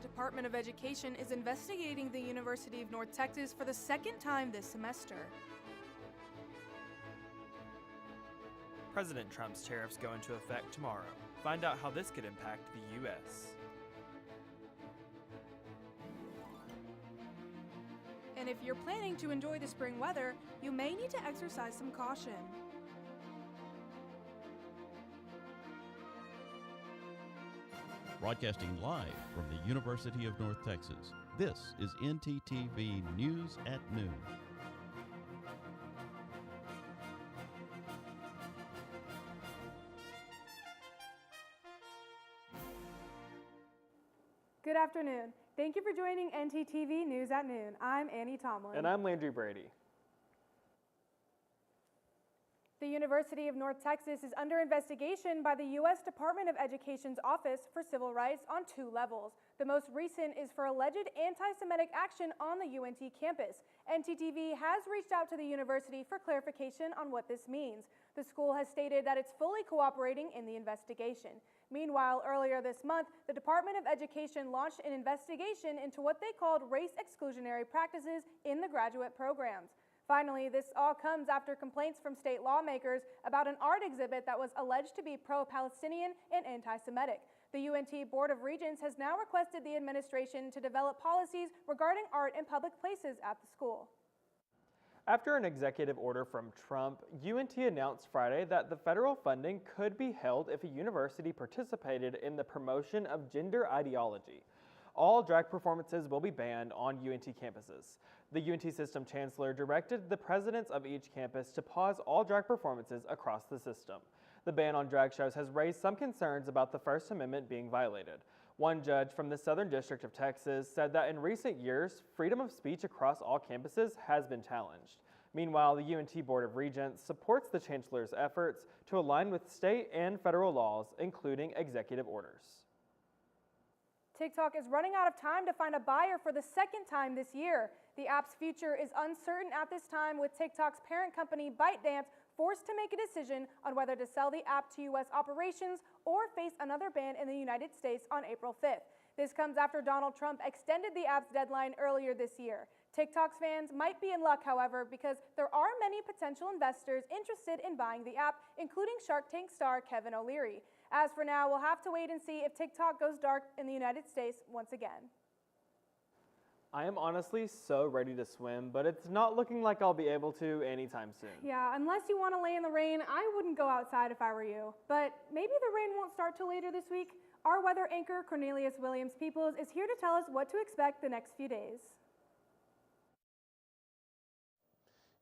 The Department of Education is investigating the University of North Texas for the second time this semester. President Trump's tariffs go into effect tomorrow. Find out how this could impact the U.S. And if you're planning to enjoy the spring weather, you may need to exercise some caution. Broadcasting live from the University of North Texas, this is ntTV News at Noon. Good afternoon. Thank you for joining ntTV News at Noon. I'm Annie Tomlin. And I'm Landry Brady. The University of North Texas is under investigation by the U.S. Department of Education's Office for Civil Rights on 2 levels. The most recent is for alleged anti-Semitic action on the UNT campus. ntTV has reached out to the university for clarification on what this means. The school has stated that it's fully cooperating in the investigation. Meanwhile, earlier this month, the Department of Education launched an investigation into what they called race exclusionary practices in the graduate programs. Finally, this all comes after complaints from state lawmakers about an art exhibit that was alleged to be pro-Palestinian and anti-Semitic. The UNT Board of Regents has now requested the administration to develop policies regarding art in public places at the school. After an executive order from Trump, UNT announced Friday that the federal funding could be held if a university participated in the promotion of gender ideology. All drag performances will be banned on UNT campuses. The UNT system chancellor directed the presidents of each campus to pause all drag performances across the system. The ban on drag shows has raised some concerns about the First Amendment being violated. One judge from the Southern District of Texas said that in recent years, freedom of speech across all campuses has been challenged. Meanwhile, the UNT Board of Regents supports the chancellor's efforts to align with state and federal laws, including executive orders. TikTok is running out of time to find a buyer for the second time this year. The app's future is uncertain at this time, with TikTok's parent company ByteDance forced to make a decision on whether to sell the app to U.S. operations or face another ban in the United States on April 5th. This comes after Donald Trump extended the app's deadline earlier this year. TikTok's fans might be in luck, however, because there are many potential investors interested in buying the app, including Shark Tank star Kevin O'Leary. As for now, we'll have to wait and see if TikTok goes dark in the United States once again. I am honestly so ready to swim, but it's not looking like I'll be able to anytime soon. Yeah, unless you want to lay in the rain, I wouldn't go outside if I were you. But maybe the rain won't start till later this week. Our weather anchor, Cornelius Williams-Peoples, is here to tell us what to expect the next few days.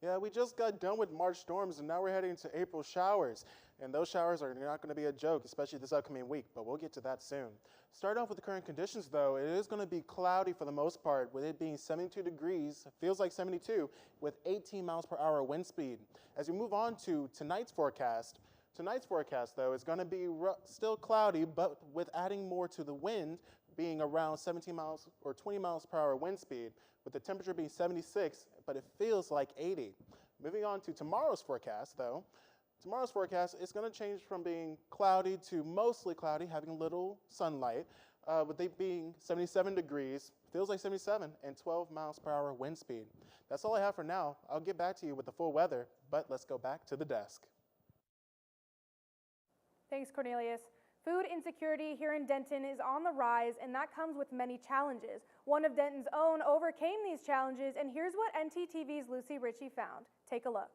Yeah, we just got done with March storms, and now we're heading into April showers. And those showers are not going to be a joke, especially this upcoming week, but we'll get to that soon. Start off with the current conditions, though. It is going to be cloudy for the most part, with it being 72 degrees, feels like 72, with 18 miles per hour wind speed. As we move on to tonight's forecast, though, is going to be still cloudy, but with adding more to the wind, being around 17 miles or 20 miles per hour wind speed, with the temperature being 76, but it feels like 80. Moving on to tomorrow's forecast, though. Tomorrow's forecast is going to change from being cloudy to mostly cloudy, having little sunlight, with it being 77 degrees, feels like 77, and 12 miles per hour wind speed. That's all I have for now. I'll get back to you with the full weather, but let's go back to the desk. Thanks, Cornelius. Food insecurity here in Denton is on the rise, and that comes with many challenges. One of Denton's own overcame these challenges, and here's what ntTV's Lucy Ritchie found. Take a look.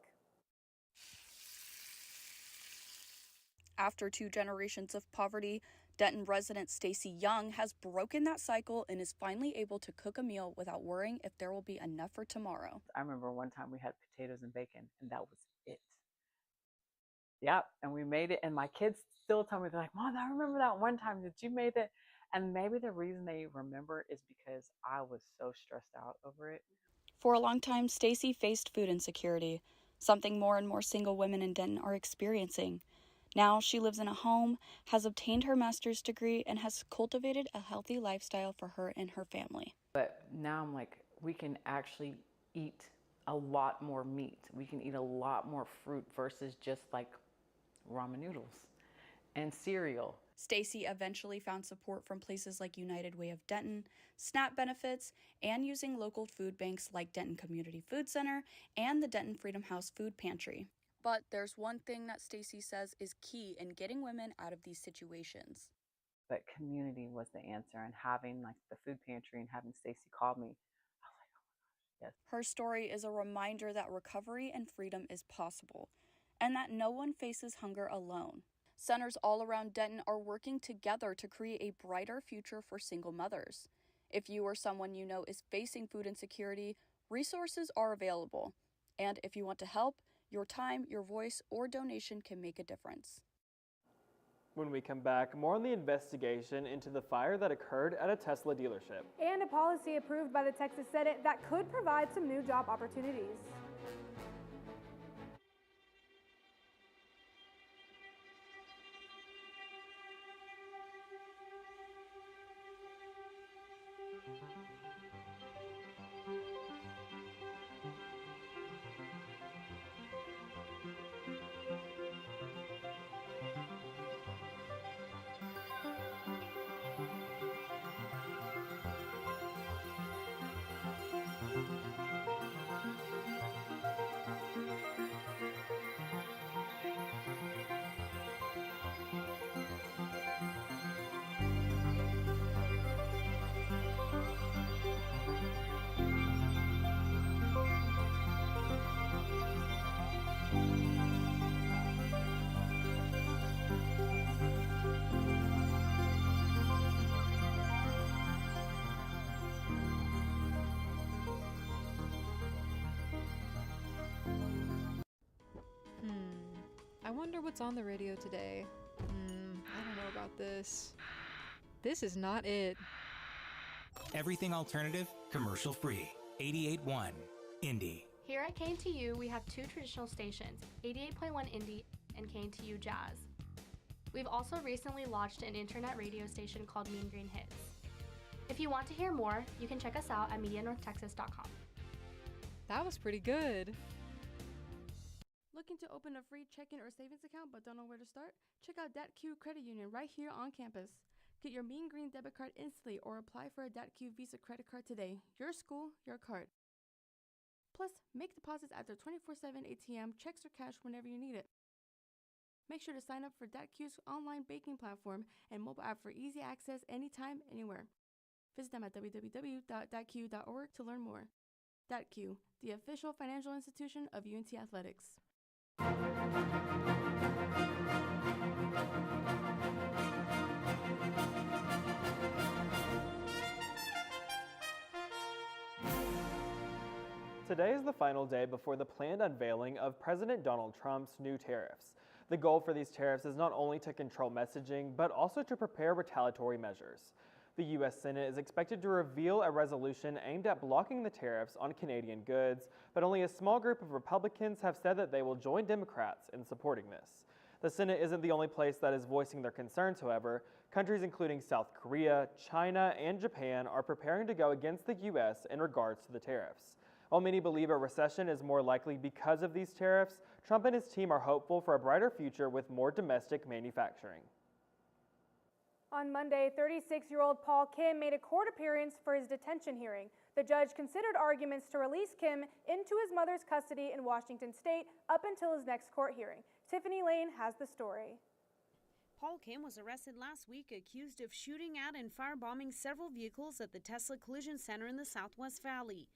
After 2 generations of poverty, Denton resident Stacy Young has broken that cycle and is finally able to cook a meal without worrying if there will be enough for tomorrow. I remember one time we had potatoes and bacon, and that was it. Yeah, and we made it, and my kids still tell me, they're like, Mom, I remember that one time that you made it. And maybe the reason they remember is because I was so stressed out over it. For a long time, Stacy faced food insecurity, something more and more single women in Denton are experiencing. Now she lives in a home, has obtained her master's degree, and has cultivated a healthy lifestyle for her and her family. But now I'm like, we can actually eat a lot more meat. We can eat a lot more fruit versus just like ramen noodles and cereal. Stacy eventually found support from places like United Way of Denton, SNAP benefits, and using local food banks like Denton Community Food Center and the Denton Freedom House Food Pantry. But there's one thing that Stacy says is key in getting women out of these situations. But community was the answer, and having like the food pantry and having Stacy call me, I was like, oh my gosh, yes. Her story is a reminder that recovery and freedom is possible, and that no one faces hunger alone. Centers all around Denton are working together to create a brighter future for single mothers. If you or someone you know is facing food insecurity, resources are available. And if you want to help, your time, your voice, or donation can make a difference. When we come back, more on the investigation into the fire that occurred at a Tesla dealership. And a policy approved by the Texas Senate that could provide some new job opportunities. I wonder what's on the radio today. I don't know about this. This is not it. Everything alternative, commercial free. 88.1 Indie. Here at KNTU, we have two traditional stations, 88.1 Indie and KNTU Jazz. We've also recently launched an internet radio station called Mean Green Hits. If you want to hear more, you can check us out at medianorthtexas.com. That was pretty good. Looking to open a free checking or savings account but don't know where to start? Check out DATQ Credit Union right here on campus. Get your Mean Green debit card instantly or apply for a DATQ Visa credit card today. Your school, your card. Plus, make deposits at their 24/7 ATM, checks or cash whenever you need it. Make sure to sign up for DATQ's online banking platform and mobile app for easy access anytime, anywhere. Visit them at www.datq.org to learn more. DATQ, the official financial institution of UNT Athletics. Today is the final day before the planned unveiling of President Donald Trump's new tariffs. The goal for these tariffs is not only to control messaging, but also to prepare retaliatory measures. The U.S. Senate is expected to reveal a resolution aimed at blocking the tariffs on Canadian goods, but only a small group of Republicans have said that they will join Democrats in supporting this. The Senate isn't the only place that is voicing their concerns, however. Countries including South Korea, China, and Japan are preparing to go against the U.S. in regards to the tariffs. While many believe a recession is more likely because of these tariffs, Trump and his team are hopeful for a brighter future with more domestic manufacturing. On Monday, 36-year-old Paul Kim made a court appearance for his detention hearing. The judge considered arguments to release Kim into his mother's custody in Washington State up until his next court hearing. Tiffany Lane has the story. Paul Kim was arrested last week accused of shooting at and firebombing several vehicles at the Tesla Collision Center in the Southwest Valley.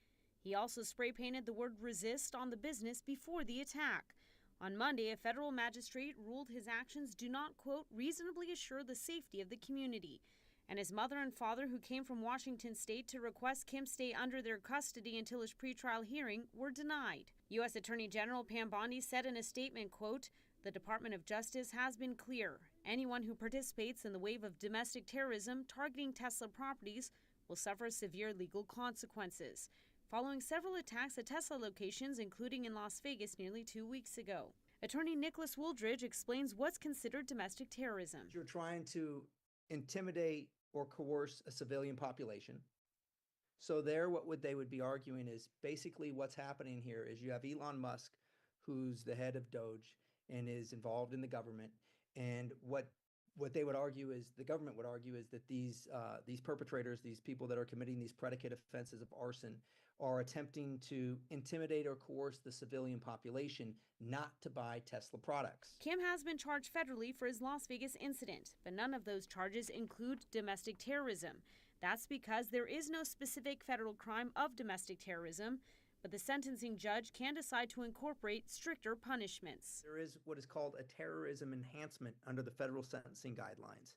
He also spray-painted the word resist on the business before the attack. On Monday, a federal magistrate ruled his actions do not, quote, reasonably assure the safety of the community. And his mother and father, who came from Washington State to request Kim stay under their custody until his pretrial hearing, were denied. U.S. Attorney General Pam Bondi said in a statement, quote, the Department of Justice has been clear. Anyone who participates in the wave of domestic terrorism targeting Tesla properties will suffer severe legal consequences, following several attacks at Tesla locations, including in Las Vegas nearly 2 weeks ago. Attorney Nicholas Wooldridge explains what's considered domestic terrorism. You're trying to intimidate or coerce a civilian population. So what they would be arguing is basically what's happening here is you have Elon Musk, who's the head of Doge and is involved in the government. And what what they would argue is, the government would argue, is that these perpetrators, these people that are committing these predicate offenses of arson, are attempting to intimidate or coerce the civilian population not to buy Tesla products. Kim has been charged federally for his Las Vegas incident, but none of those charges include domestic terrorism. That's because there is no specific federal crime of domestic terrorism, but the sentencing judge can decide to incorporate stricter punishments. There is what is called a terrorism enhancement under the federal sentencing guidelines,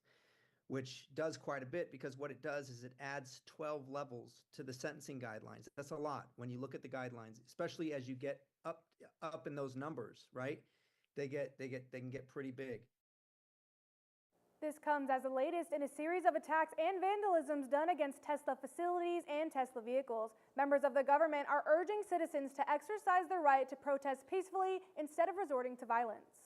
which does quite a bit, because what it does is it adds 12 levels to the sentencing guidelines. That's a lot when you look at the guidelines, especially as you get up in those numbers, right? They can get pretty big. This comes as the latest in a series of attacks and vandalisms done against Tesla facilities and Tesla vehicles. Members of the government are urging citizens to exercise their right to protest peacefully instead of resorting to violence.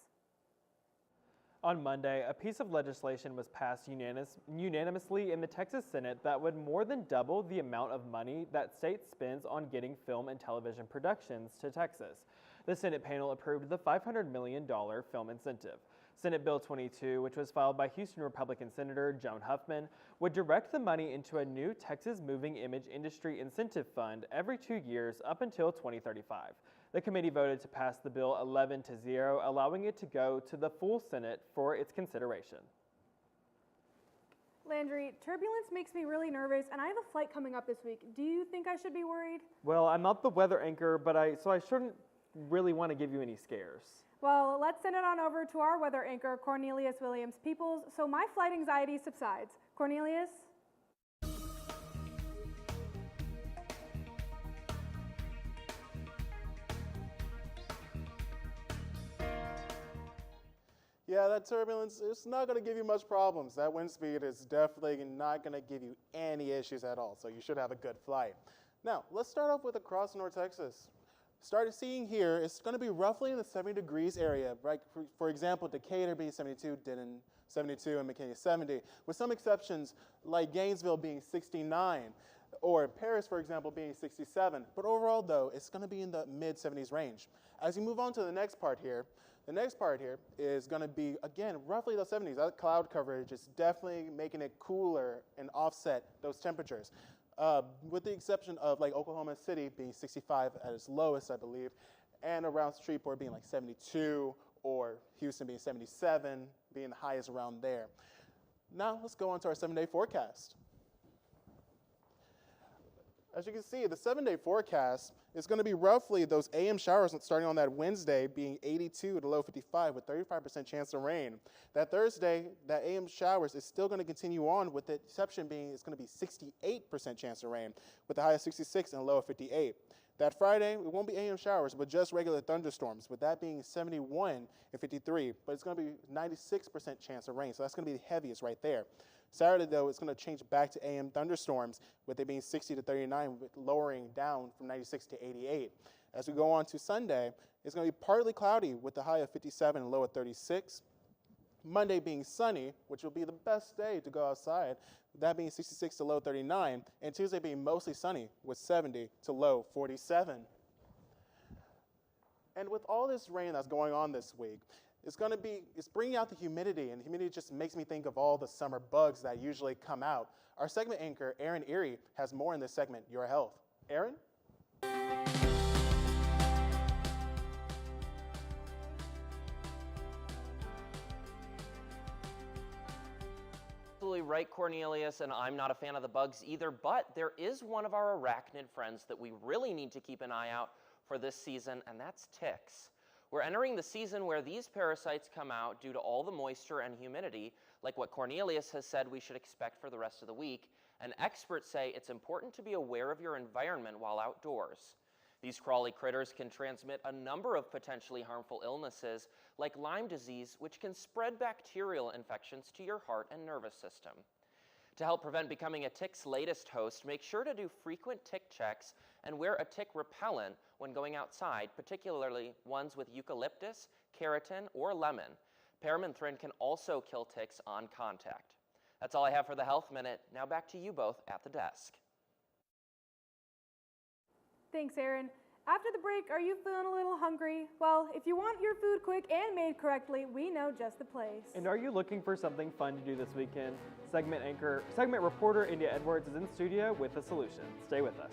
On Monday, a piece of legislation was passed unanimously in the Texas Senate that would more than double the amount of money that state spends on getting film and television productions to Texas. The Senate panel approved the $500 million film incentive. Senate Bill 22, which was filed by Houston Republican Senator Joan Huffman, would direct the money into a new Texas Moving Image Industry Incentive Fund every 2 years up until 2035. The committee voted to pass the bill 11-0, allowing it to go to the full Senate for its consideration. Landry, turbulence makes me really nervous, and I have a flight coming up this week. Do you think I should be worried? Well, I'm not the weather anchor, so I shouldn't really want to give you any scares. Well, let's send it on over to our weather anchor, Cornelius Williams-Peoples, so my flight anxiety subsides. Cornelius? Yeah, that turbulence, it's not going to give you much problems. That wind speed is definitely not going to give you any issues at all, so you should have a good flight. Now, let's start off with across North Texas. Started seeing here, it's going to be roughly in the 70 degrees area, right? For example, Decatur being 72, Denton 72, and McKinney 70, with some exceptions like Gainesville being 69, or Paris, for example, being 67. But overall, though, it's going to be in the mid-70s range. As you move on to the next part here, is going to be, again, roughly the 70s. That cloud coverage is definitely making it cooler and offset those temperatures. With the exception of like Oklahoma City being 65 at its lowest, I believe, and around Shreveport being like 72, or Houston being 77, being the highest around there. Now let's go on to our 7-day forecast. As you can see, the 7-day forecast is going to be roughly those AM showers starting on that Wednesday being 82 to low 55 with 35% chance of rain. That Thursday, that AM showers is still going to continue on, with the exception being it's going to be 68% chance of rain with the high of 66 and a low of 58. That Friday, it won't be AM showers, but just regular thunderstorms, with that being 71 and 53. But it's going to be 96% chance of rain, so that's going to be the heaviest right there. Saturday, though, it's going to change back to AM thunderstorms, with it being 60 to 39, with lowering down from 96 to 88. As we go on to Sunday, it's going to be partly cloudy with the high of 57 and low of 36. Monday being sunny, which will be the best day to go outside, that being 66 to low 39, and Tuesday being mostly sunny with 70 to low 47. And with all this rain that's going on this week, it's bringing out the humidity, and the humidity just makes me think of all the summer bugs that usually come out. Our segment anchor, Aaron Erie, has more in this segment, Your Health. Aaron? Absolutely right, Cornelius, and I'm not a fan of the bugs either, but there is one of our arachnid friends that we really need to keep an eye out for this season, and that's ticks. We're entering the season where these parasites come out due to all the moisture and humidity, like what Cornelius has said we should expect for the rest of the week, and experts say it's important to be aware of your environment while outdoors. These crawly critters can transmit a number of potentially harmful illnesses, like Lyme disease, which can spread bacterial infections to your heart and nervous system. To help prevent becoming a tick's latest host, make sure to do frequent tick checks and wear a tick repellent when going outside, particularly ones with eucalyptus, keratin, or lemon. Permethrin can also kill ticks on contact. That's all I have for the Health Minute. Now back to you both at the desk. Thanks, Aaron. After the break, are you feeling a little hungry? Well, if you want your food quick and made correctly, we know just the place. And are you looking for something fun to do this weekend? Segment reporter India Edwards is in studio with a solution. Stay with us.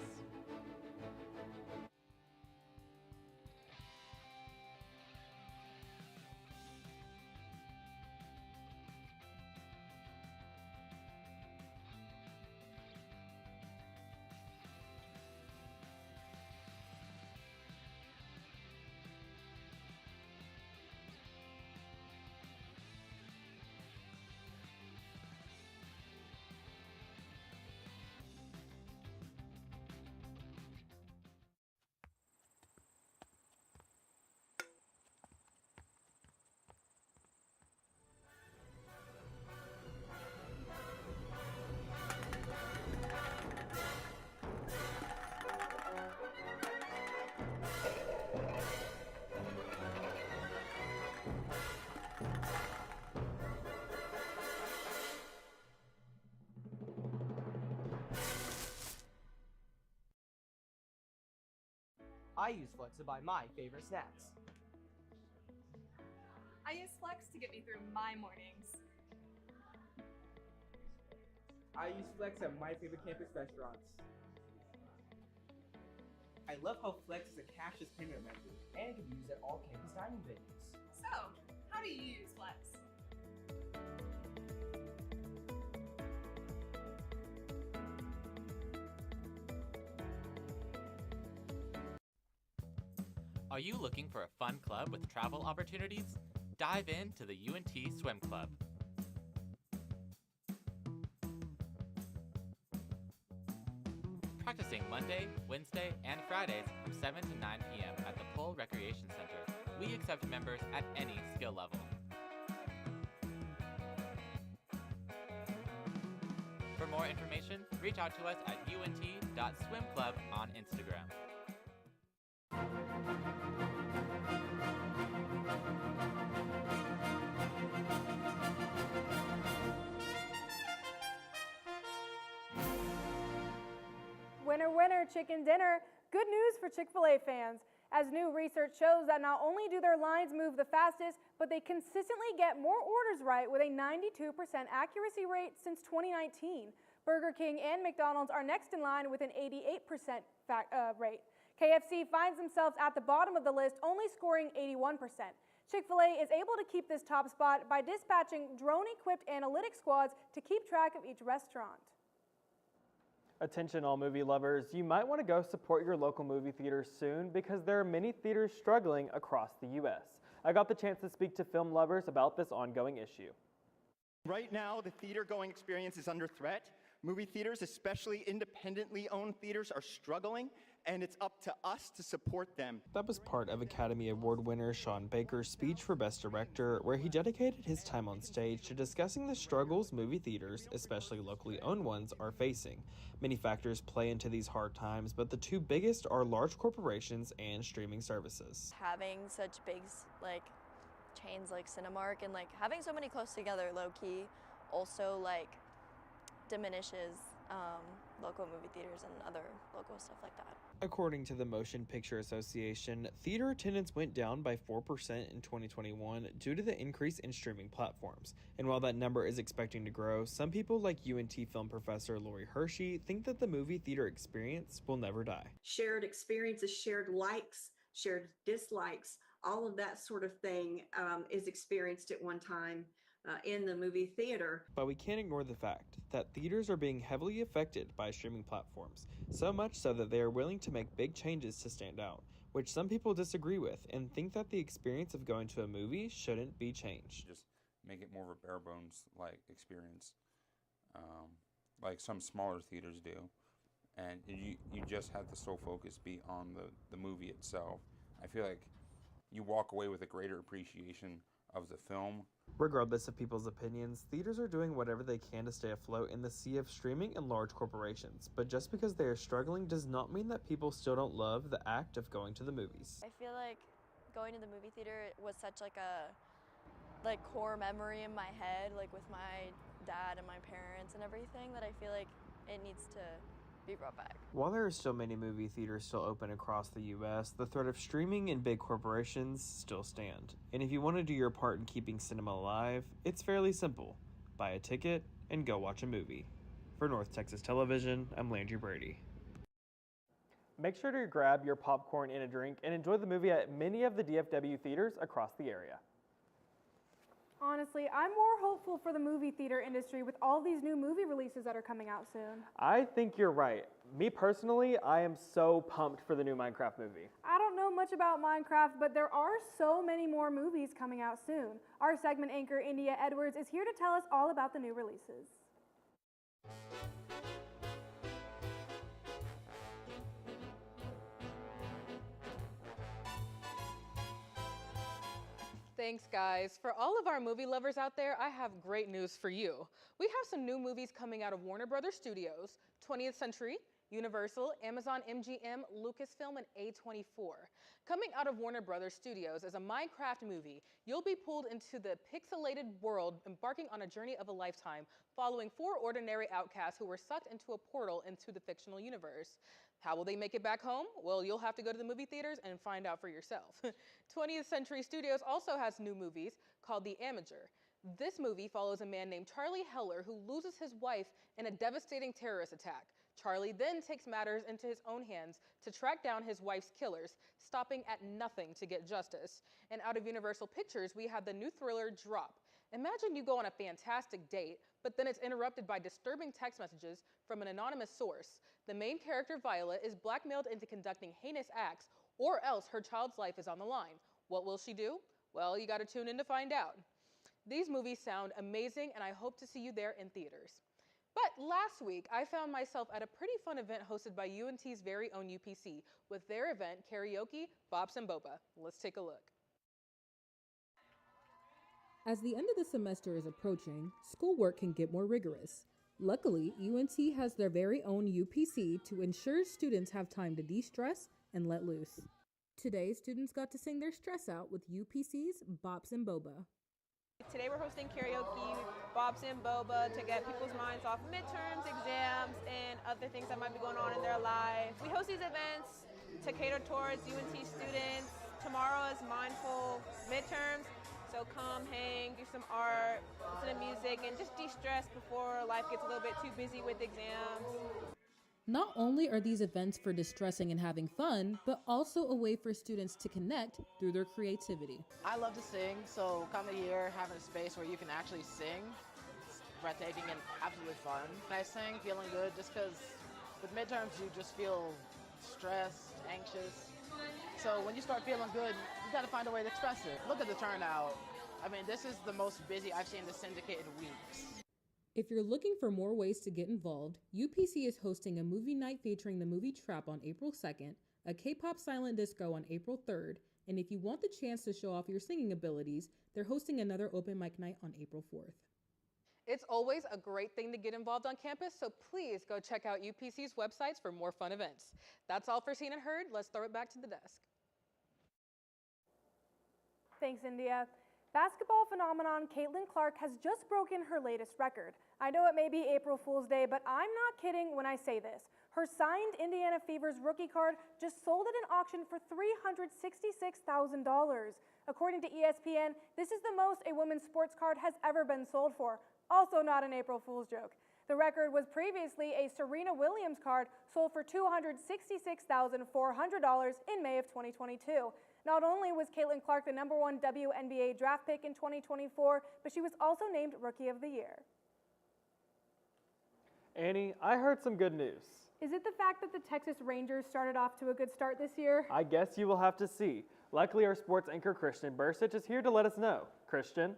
I use Flex to buy my favorite snacks. I use Flex to get me through my mornings. I use Flex at my favorite campus restaurants. I love how Flex is a cashless payment method and can be used at all campus dining venues. So, how do you use Flex? Are you looking for a fun club with travel opportunities? Dive into the UNT Swim Club. Practicing Monday, Wednesday, and Fridays from 7 to 9 p.m. at the Pole Recreation Center. We accept members at any skill level. For more information, reach out to us at unt.swimclub on Instagram. Winner, winner, chicken dinner. Good news for Chick-fil-A fans, as new research shows that not only do their lines move the fastest, but they consistently get more orders right with a 92% accuracy rate since 2019. Burger King and McDonald's are next in line with an 88% rate. KFC finds themselves at the bottom of the list, only scoring 81%. Chick-fil-A is able to keep this top spot by dispatching drone-equipped analytic squads to keep track of each restaurant. Attention all movie lovers, you might want to go support your local movie theaters soon because there are many theaters struggling across the U.S. I got the chance to speak to film lovers about this ongoing issue. Right now, the theater-going experience is under threat. Movie theaters, especially independently owned theaters, are struggling, and it's up to us to support them. That was part of Academy Award winner Sean Baker's speech for Best Director, where he dedicated his time on stage to discussing the struggles movie theaters, especially locally owned ones, are facing. Many factors play into these hard times, but the two biggest are large corporations and streaming services. Having such big chains like Cinemark and having so many close together low-key also diminishes local movie theaters and other local stuff like that. According to the Motion Picture Association, theater attendance went down by 4% in 2021 due to the increase in streaming platforms. And while that number is expecting to grow, some people like UNT film professor Lori Hershey think that the movie theater experience will never die. Shared experiences, shared likes, shared dislikes, all of that sort of thing is experienced at one time in the movie theater. But we can't ignore the fact that theaters are being heavily affected by streaming platforms, so much so that they are willing to make big changes to stand out, which some people disagree with and think that the experience of going to a movie shouldn't be changed. Just make it more of a bare bones experience, like some smaller theaters do, and you just have the sole focus be on the movie itself. I feel like you walk away with a greater appreciation of the film. Regardless of people's opinions, theaters are doing whatever they can to stay afloat in the sea of streaming and large corporations, but just because they are struggling does not mean that people still don't love the act of going to the movies. I feel like going to the movie theater was such a core memory in my head, with my dad and my parents and everything, that I feel like it needs to Be right back. While there are still many movie theaters still open across the U.S., the threat of streaming and big corporations still stand. And if you want to do your part in keeping cinema alive, it's fairly simple. Buy a ticket and go watch a movie. For North Texas Television, I'm Landry Brady. Make sure to grab your popcorn and a drink and enjoy the movie at many of the DFW theaters across the area. Honestly, I'm more hopeful for the movie theater industry with all these new movie releases that are coming out soon. I think you're right. Me personally, I am so pumped for the new Minecraft movie. I don't know much about Minecraft, but there are so many more movies coming out soon. Our segment anchor, India Edwards, is here to tell us all about the new releases. Thanks, guys. For all of our movie lovers out there, I have great news for you. We have some new movies coming out of Warner Brothers Studios, 20th Century, Universal, Amazon MGM, Lucasfilm, and A24. Coming out of Warner Brothers Studios is a Minecraft movie. You'll be pulled into the pixelated world, embarking on a journey of a lifetime, following 4 ordinary outcasts who were sucked into a portal into the fictional universe. How will they make it back home? Well, you'll have to go to the movie theaters and find out for yourself. 20th Century Studios also has new movies called The Amateur. This movie follows a man named Charlie Heller who loses his wife in a devastating terrorist attack. Charlie then takes matters into his own hands to track down his wife's killers, stopping at nothing to get justice. And out of Universal Pictures, we have the new thriller Drop. Imagine you go on a fantastic date, but then it's interrupted by disturbing text messages from an anonymous source. The main character, Violet, is blackmailed into conducting heinous acts, or else her child's life is on the line. What will she do? Well, you gotta tune in to find out. These movies sound amazing, and I hope to see you there in theaters. But last week, I found myself at a pretty fun event hosted by UNT's very own UPC with their event, Karaoke, Bops and Boba. Let's take a look. As the end of the semester is approaching, schoolwork can get more rigorous. Luckily, UNT has their very own UPC to ensure students have time to de-stress and let loose. Today, students got to sing their stress out with UPC's Bops and Boba. Today we're hosting karaoke, Bops and Boba, to get people's minds off midterms, exams, and other things that might be going on in their life. We host these events to cater towards UNT students. Tomorrow is mindful midterms, so come hang, do some art, listen to music, and just de-stress before life gets a little bit too busy with exams. Not only are these events for distressing and having fun, but also a way for students to connect through their creativity. I love to sing, so coming here, having a space where you can actually sing, it's breathtaking and absolutely fun. And I sing feeling good just because with midterms you just feel stressed, anxious. So when you start feeling good, you gotta find a way to express it. Look at the turnout. I mean, this is the most busy I've seen the syndicate in weeks. If you're looking for more ways to get involved, UPC is hosting a movie night featuring the movie Trap on April 2nd, a K-pop silent disco on April 3rd, and if you want the chance to show off your singing abilities, they're hosting another open mic night on April 4th. It's always a great thing to get involved on campus, so please go check out UPC's websites for more fun events. That's all for Seen and Heard. Let's throw it back to the desk. Thanks, India. Basketball phenomenon Caitlin Clark has just broken her latest record. I know it may be April Fool's Day, but I'm not kidding when I say this. Her signed Indiana Fever's rookie card just sold at an auction for $366,000. According to ESPN, this is the most a women's sports card has ever been sold for. Also not an April Fool's joke. The record was previously a Serena Williams card sold for $266,400 in May of 2022. Not only was Caitlin Clark the #1 WNBA draft pick in 2024, but she was also named Rookie of the Year. Annie, I heard some good news. Is it the fact that the Texas Rangers started off to a good start this year? I guess you will have to see. Luckily, our sports anchor Christian Bursich is here to let us know. Christian?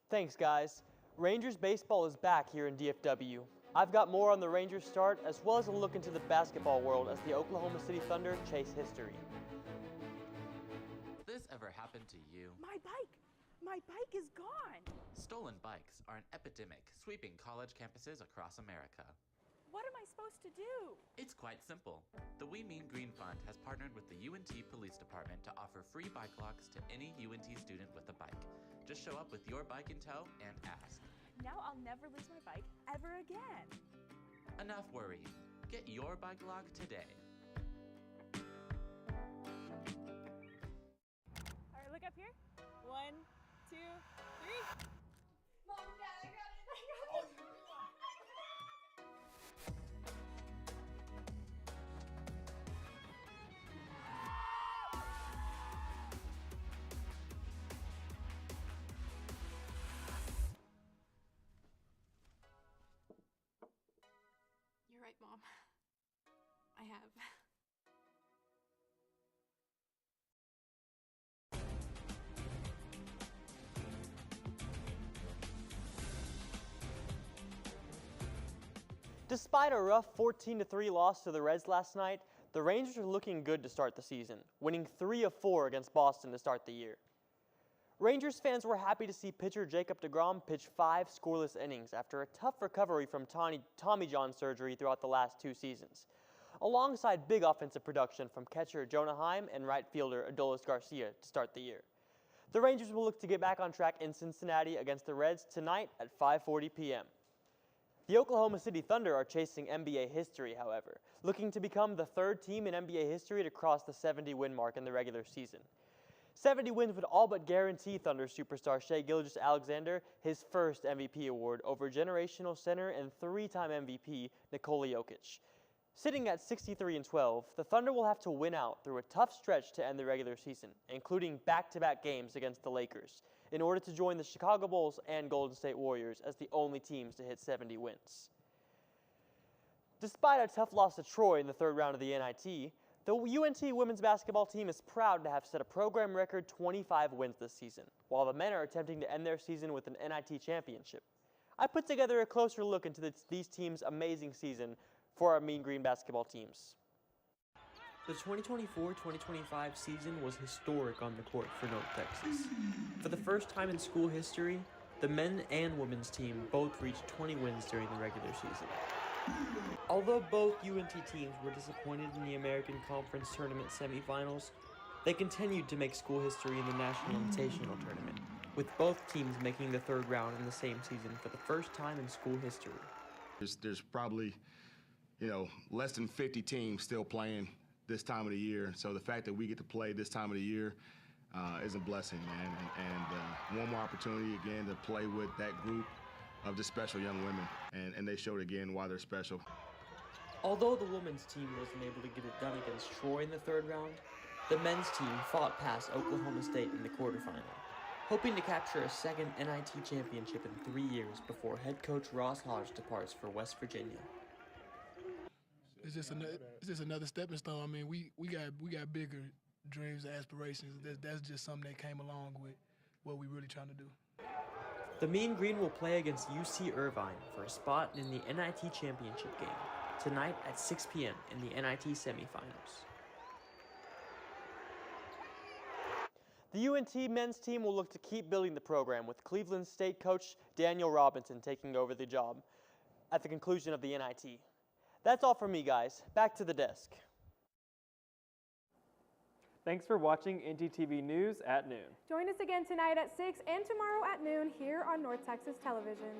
Thanks, guys. Rangers baseball is back here in DFW. I've got more on the Rangers start, as well as a look into the basketball world as the Oklahoma City Thunder chase history. This ever happened to you? My bike! My bike is gone! Stolen bikes are an epidemic sweeping college campuses across America. What am I supposed to do? It's quite simple. The We Mean Green Fund has partnered with the UNT Police Department to offer free bike locks to any UNT student with a bike. Just show up with your bike in tow and ask. Now I'll never lose my bike ever again. Enough worry. Get your bike lock today. All right, look up here. 1, 2, 3. Mom, Dad, I got it. You're right, Mom. I have. Despite a rough 14-3 loss to the Reds last night, the Rangers are looking good to start the season, winning 3 of 4 against Boston to start the year. Rangers fans were happy to see pitcher Jacob deGrom pitch 5 scoreless innings after a tough recovery from Tommy John surgery throughout the last 2 seasons, alongside big offensive production from catcher Jonah Heim and right fielder Adolis Garcia to start the year. The Rangers will look to get back on track in Cincinnati against the Reds tonight at 5:40 p.m. The Oklahoma City Thunder are chasing NBA history, however, looking to become the 3rd team in NBA history to cross the 70-win mark in the regular season. 70 wins would all but guarantee Thunder superstar Shai Gilgeous-Alexander his first MVP award over generational center and 3-time MVP Nikola Jokic. Sitting at 63-12, the Thunder will have to win out through a tough stretch to end the regular season, including back-to-back games against the Lakers, in order to join the Chicago Bulls and Golden State Warriors as the only teams to hit 70 wins. Despite a tough loss to Troy in the 3rd round of the NIT, the UNT women's basketball team is proud to have set a program record 25 wins this season, while the men are attempting to end their season with an NIT championship. I put together a closer look into these teams' amazing season for our Mean Green basketball teams. The 2024-2025 season was historic on the court for North Texas. For the first time in school history, the men and women's team both reached 20 wins during the regular season. Although both UNT teams were disappointed in the American Conference Tournament semifinals, they continued to make school history in the National Invitational Tournament, with both teams making the 3rd round in the same season for the first time in school history. There's probably, less than 50 teams still playing this time of the year. So the fact that we get to play this time of the year is a blessing, man. And one more opportunity again to play with that group of just special young women. And they showed again why they're special. Although the women's team wasn't able to get it done against Troy in the 3rd round, the men's team fought past Oklahoma State in the quarterfinal, hoping to capture a 2nd NIT championship in 3 years before head coach Ross Hodge departs for West Virginia. It's just another stepping stone. I mean, we got bigger dreams and aspirations. That's just something that came along with what we're really trying to do. The Mean Green will play against UC Irvine for a spot in the NIT championship game tonight at 6 p.m. in the NIT semifinals. The UNT men's team will look to keep building the program, with Cleveland State coach Daniel Robinson taking over the job at the conclusion of the NIT. That's all from me, guys. Back to the desk. Thanks for watching ntTV News at noon. Join us again tonight at 6 and tomorrow at noon here on North Texas Television.